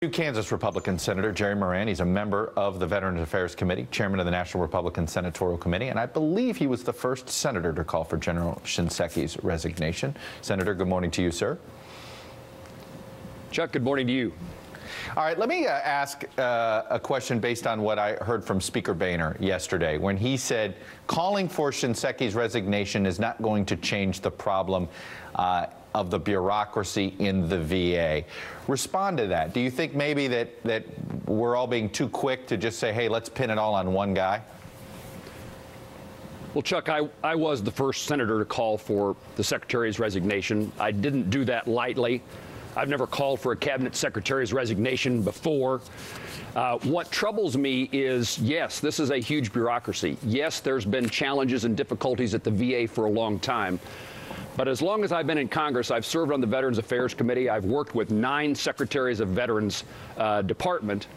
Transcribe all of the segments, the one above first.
New Kansas Republican Senator Jerry Moran. He's a member of the Veterans Affairs Committee, chairman of the National Republican Senatorial Committee, and I believe he was the first senator to call for General Shinseka's resignation. Senator, good morning to you, sir. Chuck, good morning to you. All right, let me ask a question based on what I heard from Speaker Boehner yesterday when he said calling for Shinseka's resignation is not going to change the problem of the bureaucracy in the VA. Respond to that. Do you think maybe that we're all being too quick to just say, hey, let's pin it all on one guy? Well, Chuck, I was the first senator to call for the secretary's resignation. I didn't do that lightly. I've never called for a cabinet secretary's resignation before. What troubles me is, yes, this is a huge bureaucracy. Yes, there's been challenges and difficulties at the VA for a long time. But as long as I've been in Congress, I've served on the Veterans Affairs Committee. I've worked with 9 secretaries of Veterans Department.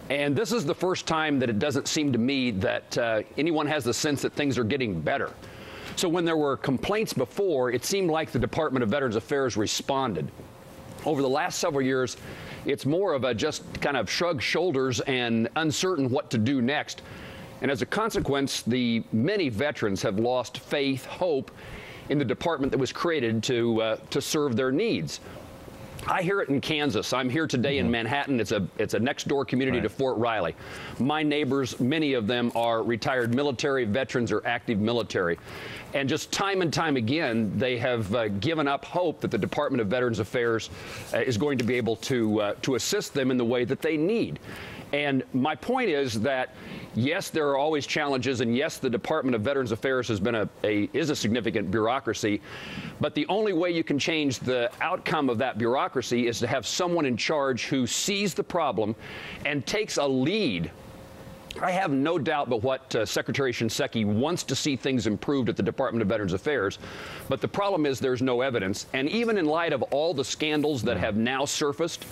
And this is the first time that it doesn't seem to me that anyone has the sense that things are getting better. So when there were complaints before, it seemed like the Department of Veterans Affairs responded. Over the last several years, it's more of a just kind of shrug shoulders and uncertain what to do next. And as a consequence, the many veterans have lost faith, hope in the department that was created to serve their needs. I hear it in Kansas. I'm here today in Manhattan. It's a next door community to Fort Riley. My neighbors, many of them are retired military veterans or active military. And just time and time again, they have given up hope that the Department of Veterans Affairs is going to be able to assist them in the way that they need. And my point is that, yes, there are always challenges, and yes, the Department of Veterans Affairs has been is a significant bureaucracy, but the only way you can change the outcome of that bureaucracy is to have someone in charge who sees the problem and takes a lead. I have no doubt but what Secretary Shinseka wants to see things improved at the Department of Veterans Affairs, but the problem is there's no evidence, and even in light of all the scandals that have now surfaced,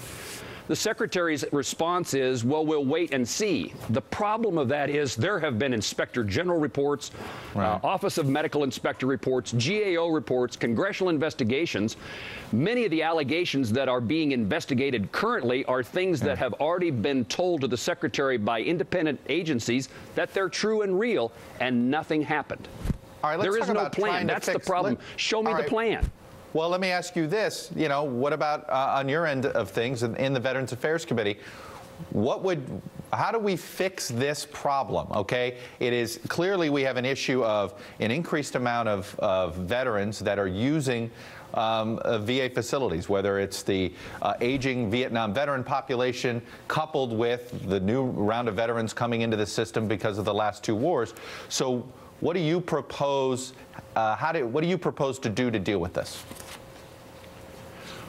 the Secretary's response is, well, we'll wait and see. The problem of that is there have been Inspector General reports, Office of Medical Inspector reports, GAO reports, congressional investigations. Many of the allegations that are being investigated currently are things that have already been told to the Secretary by independent agencies that they're true and real, and nothing happened. All right, there is no plan. That's the problem. Show me the plan. Well, let me ask you this. You know, what about on your end of things in the Veterans Affairs Committee? How do we fix this problem? Okay, it is clearly we have an issue of an increased amount of veterans that are using VA facilities, whether it's the aging Vietnam veteran population coupled with the new round of veterans coming into the system because of the last 2 wars. So what do you propose? What do you propose to do to deal with this?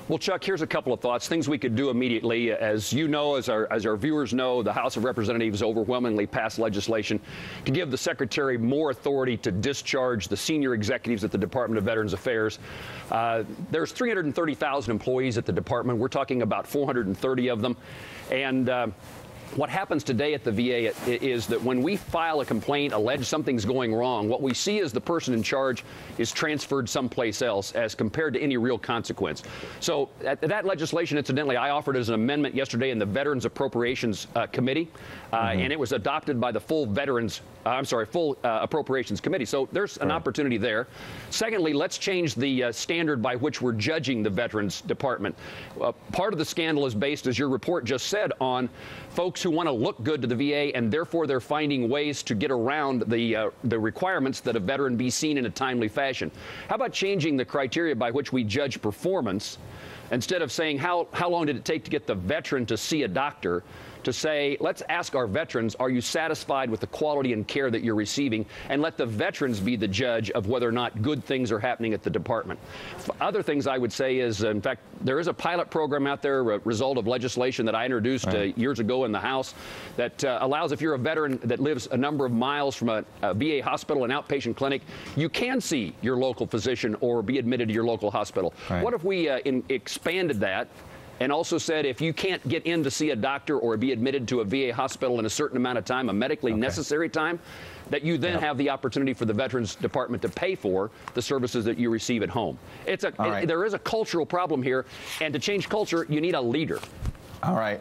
Well, Chuck, here's a couple of thoughts, things we could do immediately. As you know, as our viewers know, the House of Representatives overwhelmingly passed legislation to give the Secretary more authority to discharge the senior executives at the Department of Veterans Affairs. There's 330,000 employees at the department. We're talking about 430 of them. And what happens today at the VA is that when we file a complaint, allege something's going wrong, what we see is the person in charge is transferred someplace else as compared to any real consequence. So that legislation, incidentally, I offered as an amendment yesterday in the Veterans Appropriations Committee, and it was adopted by the full Appropriations Committee. So there's an opportunity there. Secondly, let's change the standard by which we're judging the Veterans Department. Part of the scandal is based, as your report just said, on folks who want to look good to the VA, and therefore they're finding ways to get around the requirements that a veteran be seen in a timely fashion. How about changing the criteria by which we judge performance, instead of saying how long did it take to get the veteran to see a doctor, to say, let's ask our veterans, are you satisfied with the quality and care that you're receiving? And let the veterans be the judge of whether or not good things are happening at the department. Other things I would say is, in fact, there is a pilot program out there, a result of legislation that I introduced years ago in the House, that allows, if you're a veteran that lives a number of miles from a VA hospital, an outpatient clinic, you can see your local physician or be admitted to your local hospital. What if we expanded that and also said if you can't get in to see a doctor or be admitted to a VA hospital in a certain amount of time, a medically necessary time, that you then have the opportunity for the Veterans Department to pay for the services that you receive at home. There is a cultural problem here, and to change culture, you need a leader. All right.